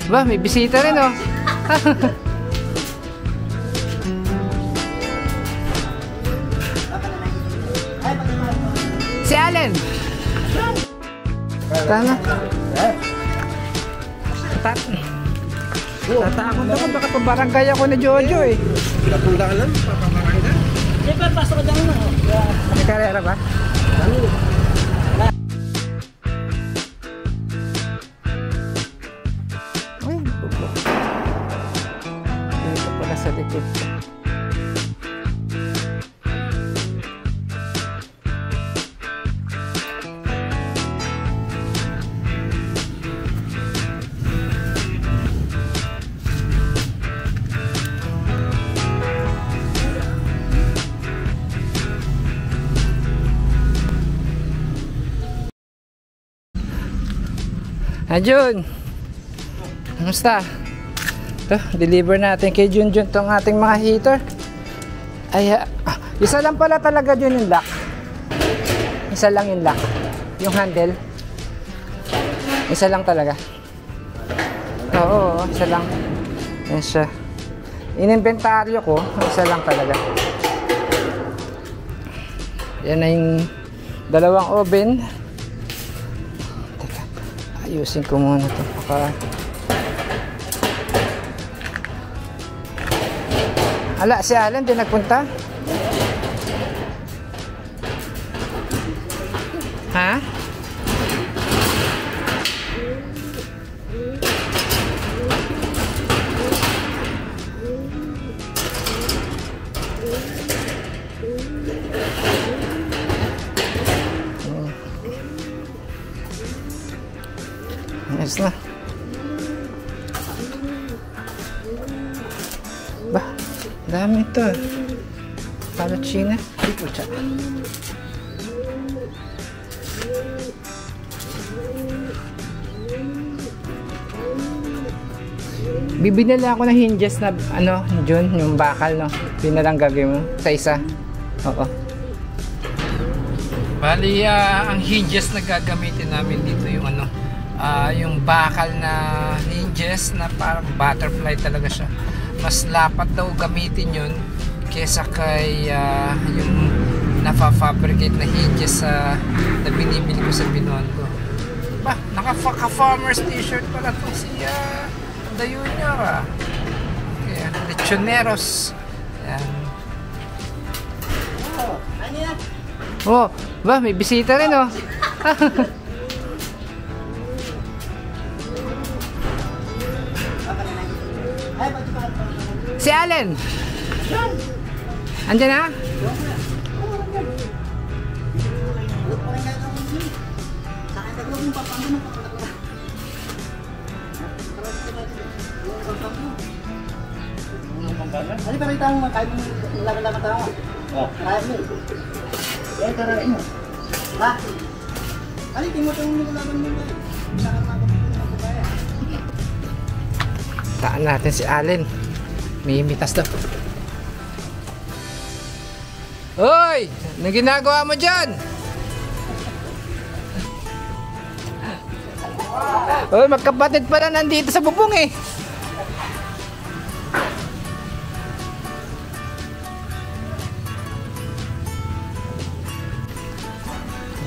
Ba, may bisita rin oh. Si Allen. Tama. Tatakot ako, baka pabarangay ako ni Jojo eh. Pinatulaan lang, papamarangay na. Siyempre, pasok ka dyan mo. May karera ba? Ay, bubok. Dito pala sa likod. Jun, kamusta? Ito, deliver natin kay Junjun tong ating mga heater. Ay, isa lang pala talaga Jun yung lock. Isa lang yung lock. Yung handle. Isa lang talaga. Oo, isa lang. Yan siya. Ininventaryo ko, isa lang talaga. Yan na yung dalawang oven. Ayusin ko muna ito. Ala, si Alan din nagpunta? Ha? Ayos na. Bah, dami ito. Para China. Dito siya. Bibinala ako ng hinges na ano, Jun, yung bakal, no? Binalang gagawin mo sa isa. Oo. Bali, ang hinges na gagamitin namin dito yung ano, yung bakal na hinges na parang butterfly talaga siya. Mas lapat daw gamitin yun kesa kay yung nafa-fabricate na hinges na binibili ko sa binuan ko. Ba, naka-farmer's t-shirt pala itong si Dayo niya ka. Kaya, lechoneros. Ayan. Oh, ba, may bisita rin oh. Si Allen. Andiyan na? Ano pa rin taong kahit laban-laban tayo? Kaya mo. Eh, karain mo. Ha? Ano yung timotong laban mo na? Taan natin si Allen. May imitas daw. Hoy! Anong ginagawa mo dyan? Hoy, magkapatid pala nandito sa bubong eh.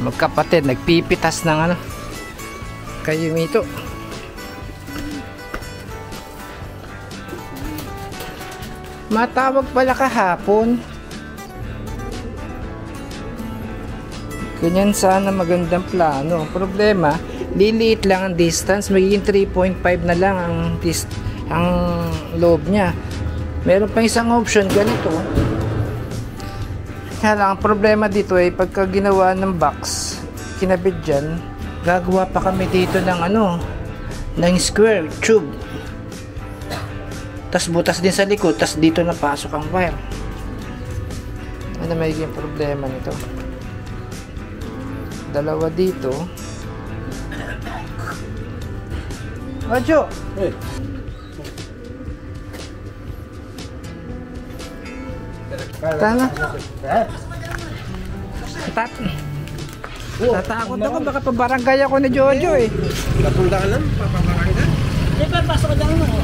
Magkapatid, nagpipitas ng ano kay Yumito. Matawag pala kahapon. Ganyan sana magandang plano. Problema, liliit lang ang distance, magiging 3.5 na lang ang loob niya. Meron pa isang option ganito. Kaya lang, ang problema dito ay pagka ginawa ng box, kinabit dyan, gagawa pa kami dito ng ano, ng square tube. Tas butas din sa likod, tas dito napasok ang wire. Ano magiging problema nito? Dalawa dito. Ojo! Hey. Tama. Tatakot ako, baka pabarangay ako ni Jojo eh. Pinatulaan lang, papamarangay na. Siyempre, pasok ka dyan mo.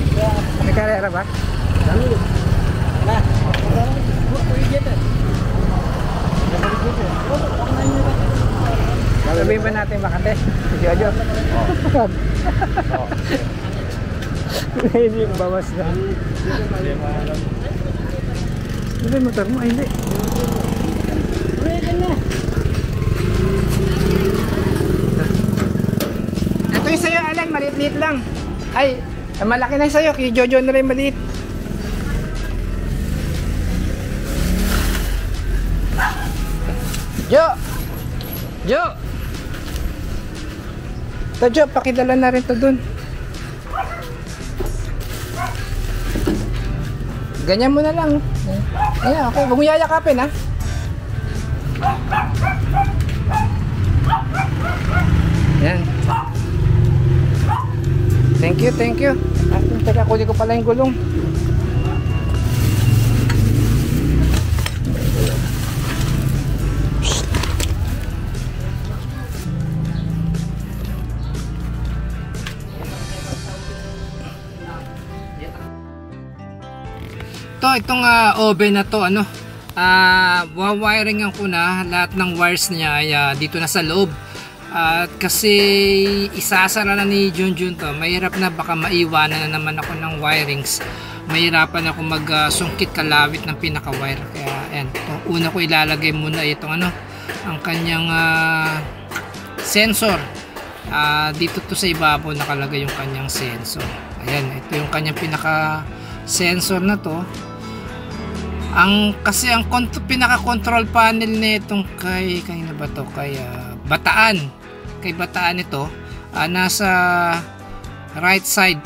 May karera ba? Dami yun. Wala. Sabihin ba natin Makati? Si Jojo? Oo. Hindi yung bawas na. Hindi yung motor mo? Ay, hindi. Ito yung sa'yo, Alan. Maliit-liit lang. Ay, malaki na yung sa'yo. Kay Jojo na rin maliit. Jo! Jo! Ito, Jo, pakidala na rin to dun. Ganyan mo na lang. Ayan, okay. Huwag mo yayakapin, ha? Ayan. Thank you, thank you. Teka, kunin ko pala yung gulong. Itong oven na to, wawiringan ko na lahat ng wires niya ay dito na sa loob. Kasi isasara na ni Junjun to, mahirap na, baka maiwanan na naman ako ng wirings. Mahirapan ako magsungkit kalawit ng pinaka wire. Kaya ayan, una ko ilalagay muna itong ang kanyang sensor. Dito to sa ibabaw nakalagay yung kanyang sensor. Ayan, ito yung kanyang pinaka sensor na to. Kasi ang pinaka control panel nitong kay kanina ba to, kay Bataan ito, nasa right side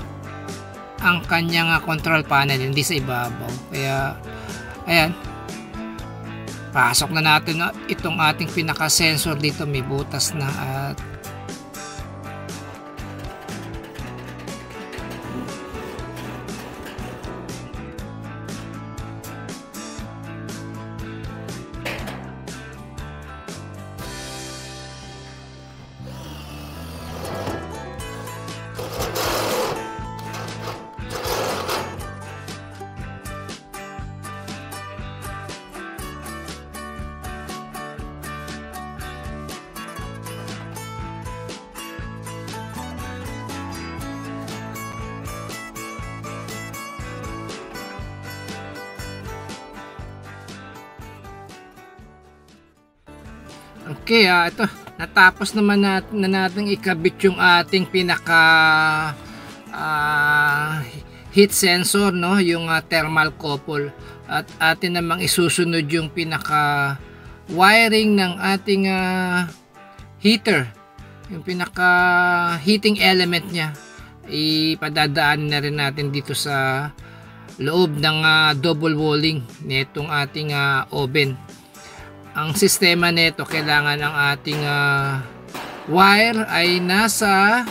ang kanyang control panel, hindi sa ibabaw. Kaya ayan, pasok na natin itong ating pinaka sensor dito. May butas na at okay, ito natapos naman na natin ikabit yung ating pinaka heat sensor, no, yung thermal couple, at atin namang isusunod yung pinaka wiring ng ating heater, yung pinaka heating element nya. Ipadadaan na rin natin dito sa loob ng double walling nitong ating oven. Ang sistema nito, kailangan ang ating wire ay nasa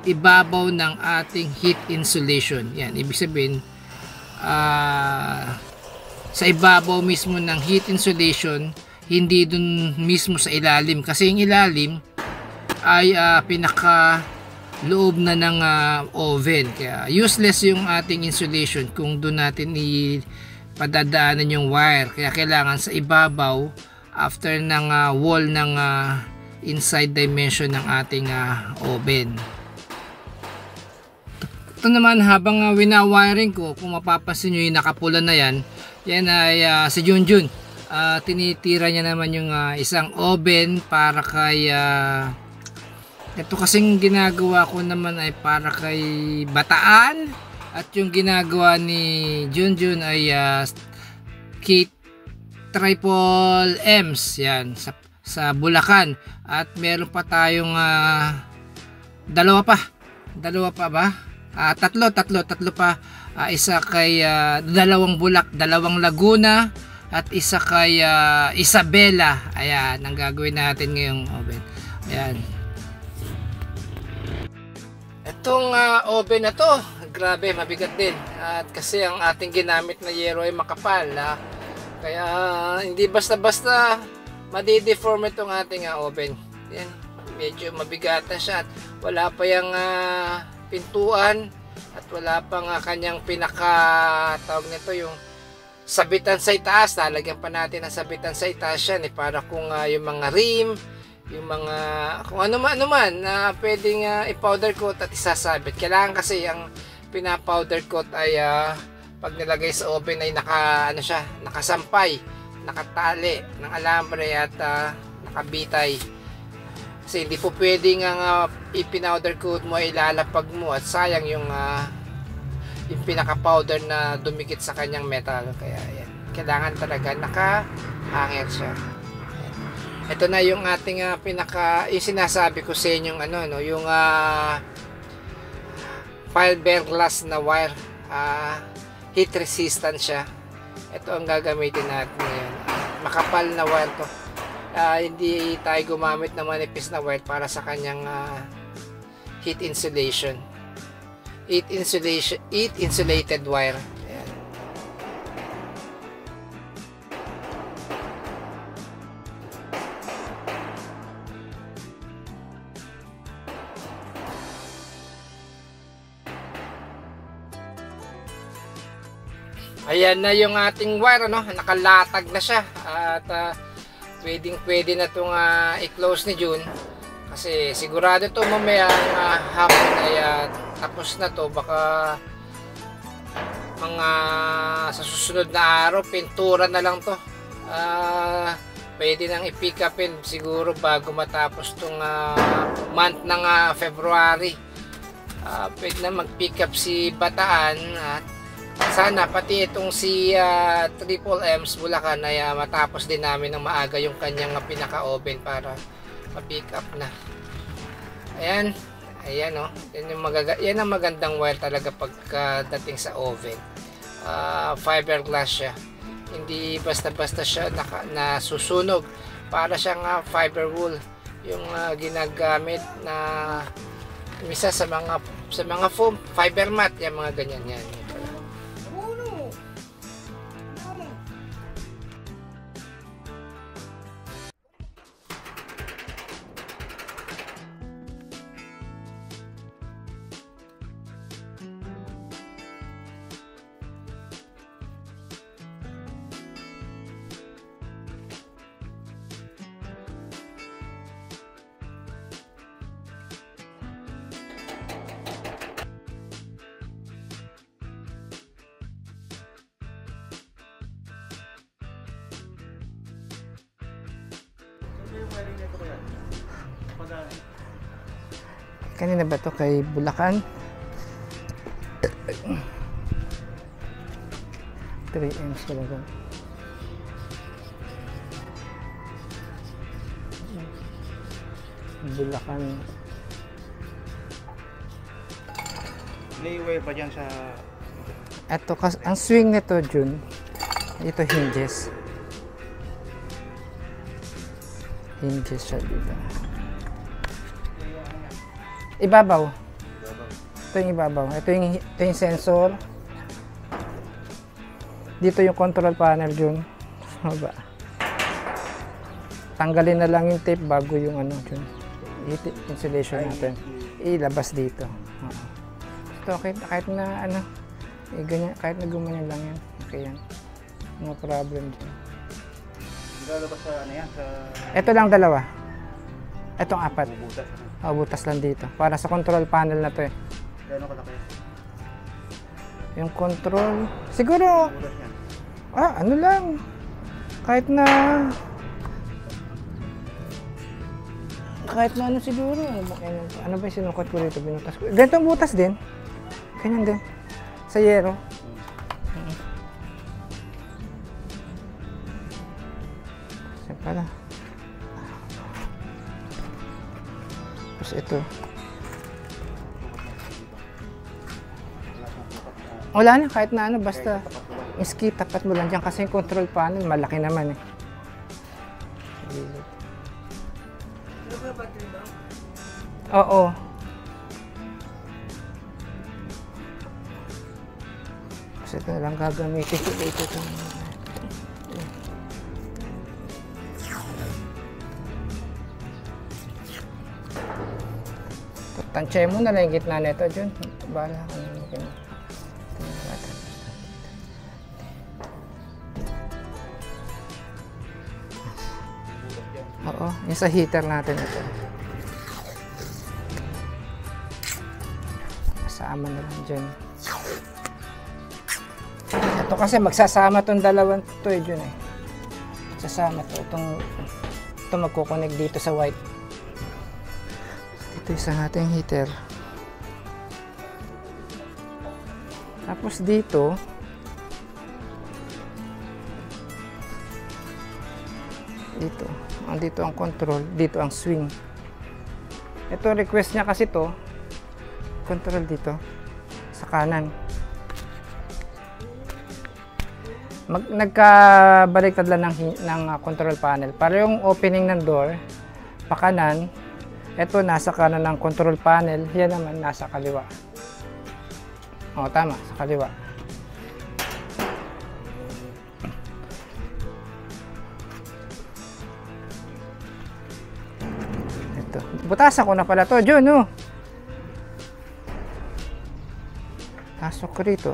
ibabaw ng ating heat insulation. Yan, ibig sabihin sa ibabaw mismo ng heat insulation, hindi dun mismo sa ilalim, kasi yung ilalim ay pinaka loob na ng oven. Kaya useless yung ating insulation kung doon natin padadaanan yung wire. Kaya kailangan sa ibabaw, after ng wall ng inside dimension ng ating oven. Ito naman, habang winawiring ko, kung mapapansin nyo yung nakapula na yan ay si Junjun. Tinitira niya naman yung isang oven para kay ito kasing ginagawa ko naman ay para kay Bataan. At yung ginagawa ni Junjun ay kit triple M's yan sa Bulacan. At meron pa tayong dalawa pa ba? Tatlo pa. Isa kay dalawang Laguna at isa kay Isabela. Ayan ang gagawin natin ngayong oven. Ayan, itong oven na to, grabe, mabigat din. At kasi ang ating ginamit na yero ay makapal, kaya hindi basta-basta madideform itong ating oven. Yan, medyo mabigatan siya at wala pa yung pintuan at wala pang kanyang pinaka tawag nito yung sabitan sa itaas. Lalagyan pa natin ang sabitan sa itaas yan para kung yung mga rim, yung mga kung ano man na pwedeng i-powder coat at isasabit. Kailangan kasi ang pina-powder coat ay pag nilagay sa oven ay nakasampay, nakatali ng alambre at nakabitay. Kasi hindi po pwedeng ipinowder coat mo ay ilalapag mo at sayang yung pinaka-powder na dumikit sa kanyang metal. Kaya yan, kailangan talaga naka-hanger siya. Ayan. Ito na yung ating yung sinasabi ko sa inyong yung fiberglass na wire, heat resistant siya. Ito ang gagamitin natin ngayon. Makapal na wire to. Hindi tayo gumamit ng manipis na wire para sa kanyang heat insulation. Heat insulated wire. Ayan. Ayan na yung ating wire, nakalatag na siya at pwede na itong i-close ni June kasi sigurado ito mamaya hapon ay tapos na to. Baka mga sa susunod na araw pintura na lang to. Pwede nang i-pick upin siguro bago matapos tong month ng February. Pwede na mag-pick up si Bataan at sana pati itong si Triple M's Bulacan ay matapos din namin ng maaga yung kanyang pinaka-oven para ma-pick up na. Ayan, yan yan ang magandang wire talaga pagdating sa oven. Fiberglass siya. Hindi basta-basta siya nasusunog. Para siyang fiber wool yung ginagamit na misa sa mga foam, fiber mat, yung mga ganyan yan. Kanina ba to kay Bulacan? 3Ms talaga. Bulacan. Layway pa dyan sa... Ito, ang swing nito, June, ito hinges. Hinges siya dito. Ibabaw. Ito yung ibabaw. Ito yung sensor. Dito yung control panel, June. Haba. Tanggalin na lang yung tape bago yung June. Insulation natin. Ilabas dito. Ito okay, kahit na ganyan, kahit na gumanyan lang yan. Okay yan. No problem dyan. Lalabas sa yan? Ito lang dalawa. Itong apat. Butas. Butas lang dito. Para sa control panel na to eh. Gano'n kalaki? Yung control, siguro, Butas yan. ano lang. Kahit na siguro. Ano ba yung sinukat ko dito? Binutas ko. Ganitong butas din. Ganyan din. Sa yero. Kasi pala. Tapos ito. Wala na, kahit na basta miski tapat mo lang dyan kasi yung control panel malaki naman eh. Oo. Kasi ito na lang gagamitin ko dito. Tansya mo na lang yung gitna nito, Jun. Bahala ka na. Oo, yung sa heater natin ito. Kasama na lang dyan. Ito kasi magsasama tong dalawang to eh, Jun eh. Magsasama to. Ito magkukonek dito sa white. Ito isang ating heater. Tapos dito, dito ang control, dito ang swing. Ito request niya kasi to, control dito sa kanan. Nagkabaliktad lang ng control panel. Para yung opening ng door pa kanan, ito nasa kanan ng control panel, yan naman nasa kaliwa. O tama, sa kaliwa. Ito. Butasan ko na pala to, Jun, no? Pasok ko rito.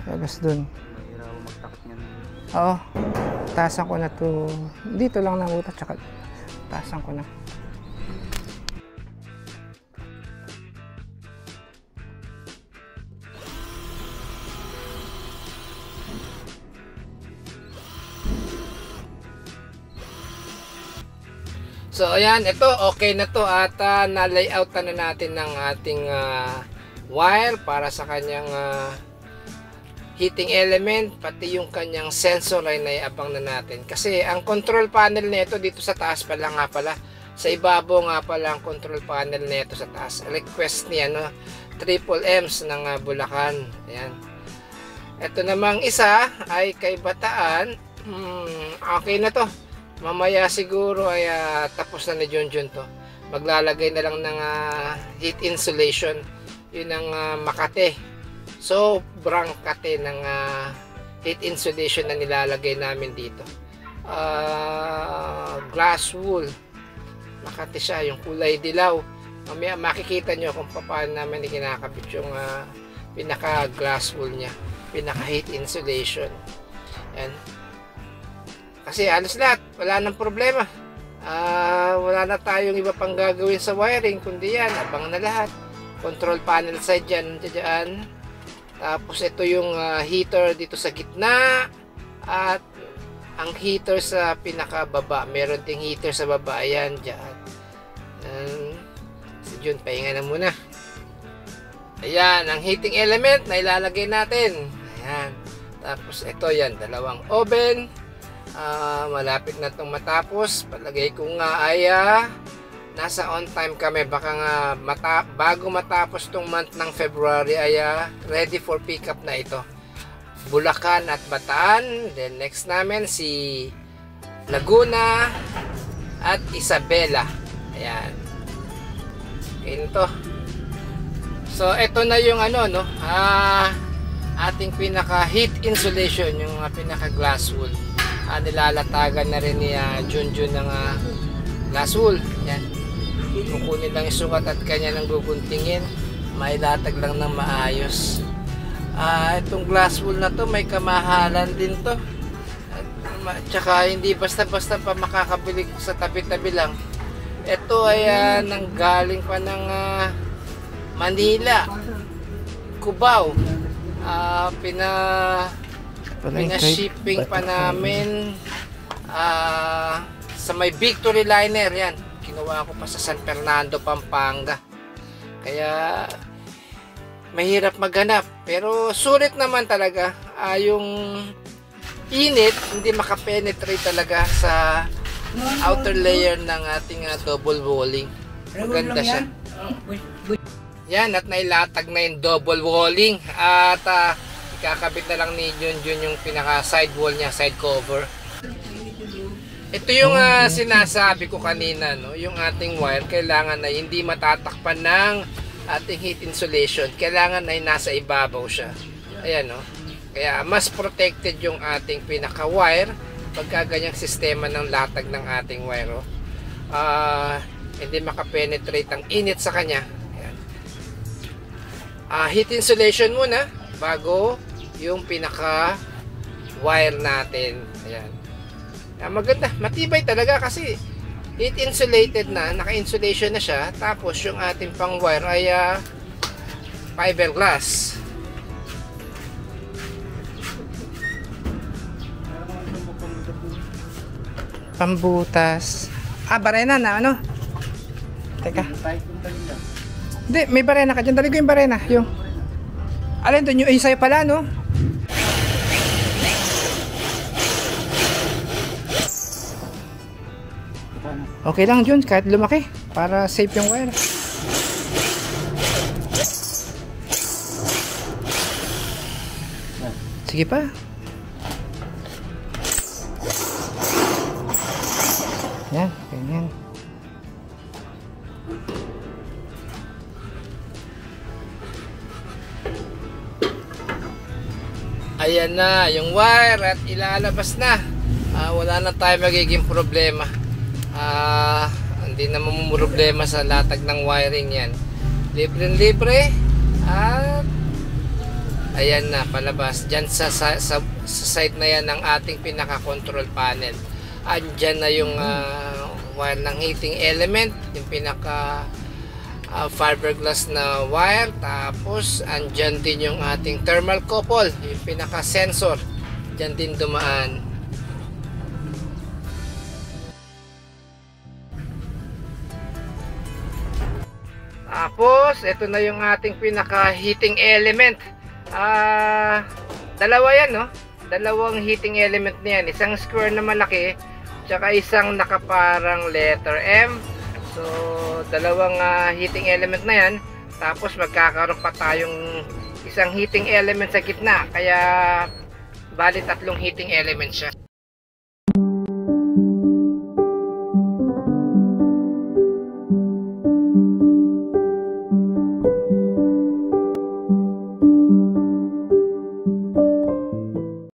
Labas dun. Mahirap magtakot niyan. Oo. Tasan ko na to. Dito lang ng utak, tsaka tasan ko na. So ayan, ito okay na to at na-layout na natin ng ating wire para sa kanyang heating element, pati yung kanyang sensor ay naiabang na natin. Kasi ang control panel nito dito sa taas pala nga pala. Sa ibabaw nga pala ang control panel nito sa taas. Request niya no, triple M's ng Bulacan. Ayan. Ito namang isa ay kay Bataan. Okay na to. Mamaya siguro ay tapos na ni Junjun to. Maglalagay na lang ng heat insulation. Yun ang Makate. Sobrang kate ng heat insulation na nilalagay namin dito. Glass wool. Makate siya, yung kulay dilaw. Mamaya makikita nyo kung paano namin kinakabit yung pinaka glass wool niya. Pinaka heat insulation. Yan. Kasi alos lahat, wala nang problema. Wala na tayong iba pang gagawin sa wiring, kundi yan, abang na lahat. Control panel side dyan, dyan. Tapos ito yung heater dito sa gitna. At ang heater sa pinakababa. Meron ding heater sa baba, ayan, dyan. Si Jun, pahinga na muna. Ayan, ang heating element na ilalagay natin. Ayan. Tapos ito yan, dalawang oven. Malapit na itong matapos. Palagay ko nga ay nasa on time kami. Baka nga bago matapos itong month ng February ay ready for pickup na ito. Bulacan at Bataan. Then next namin si Laguna at Isabela. Ayan. Ito. So ito na yung ano no, ating pinaka heat insulation, yung pinaka glass wool. Nilalatagan na rin ni Junjun ng glass wool. Yan. Kukunin lang yung sukat at kanya nang guguntingin. Mailatag lang ng maayos. Itong glass wool na to may kamahalan din to. Tsaka hindi basta-basta pa makakabili sa tabi-tabi lang. Ito ay nanggaling pa ng Manila, Cubao. Pina-shipping pa namin sa may Victory Liner. Yan, kinuha ko pa sa San Fernando, Pampanga. Kaya mahirap maghanap, pero sulit naman talaga. Yung init hindi makapenetrate talaga sa outer layer ng ating double walling. Maganda siya. Yan, at nailatag na yung double walling. At ikakabit na lang ni Junjun yung pinaka side wall niya, side cover. Ito yung sinasabi ko kanina, no? Yung ating wire kailangan na hindi matatakpan ng ating heat insulation. Kailangan ay nasa ibabaw siya. Ayan, no? Kaya mas protected yung ating pinaka wire pagka ganyang sistema ng latag ng ating wire. hindi makapenetrate ang init sa kanya. Ayan. Heat insulation muna bago yung pinaka wire natin. Ayan. Maganda, matibay talaga kasi heat insulated na, naka-insulation na siya. Tapos yung ating pang wire ay fiberglass. Pambutas. Barena na ano? Teka. Hindi, may barena ka dyan. Dali ko yung barena. Yung. Alin doon yung sa'yo pala, no? Okay lang dyan, kahit lumaki. Para safe yung wire. Sige pa. Yan, ganyan. Ayan na yung wire at ilalabas na. Wala na tayo magiging problema. Hindi na problema sa latag ng wiring yan. Libre-libre. At ayan na, palabas. Diyan sa side na yan ng ating pinaka-control panel. Andyan na yung wire ng heating element, yung pinaka fiberglass na wire. Tapos andyan din yung ating thermal couple, yung pinaka sensor, dyan din dumaan. Tapos ito na yung ating pinaka heating element. Dalawa yan, no? Dalawang heating element niyan, isang square na malaki tsaka isang nakaparang letter M. So dalawang heating element na yan. Tapos magkakaroon pa tayong isang heating element sa gitna, kaya bali tatlong heating element siya.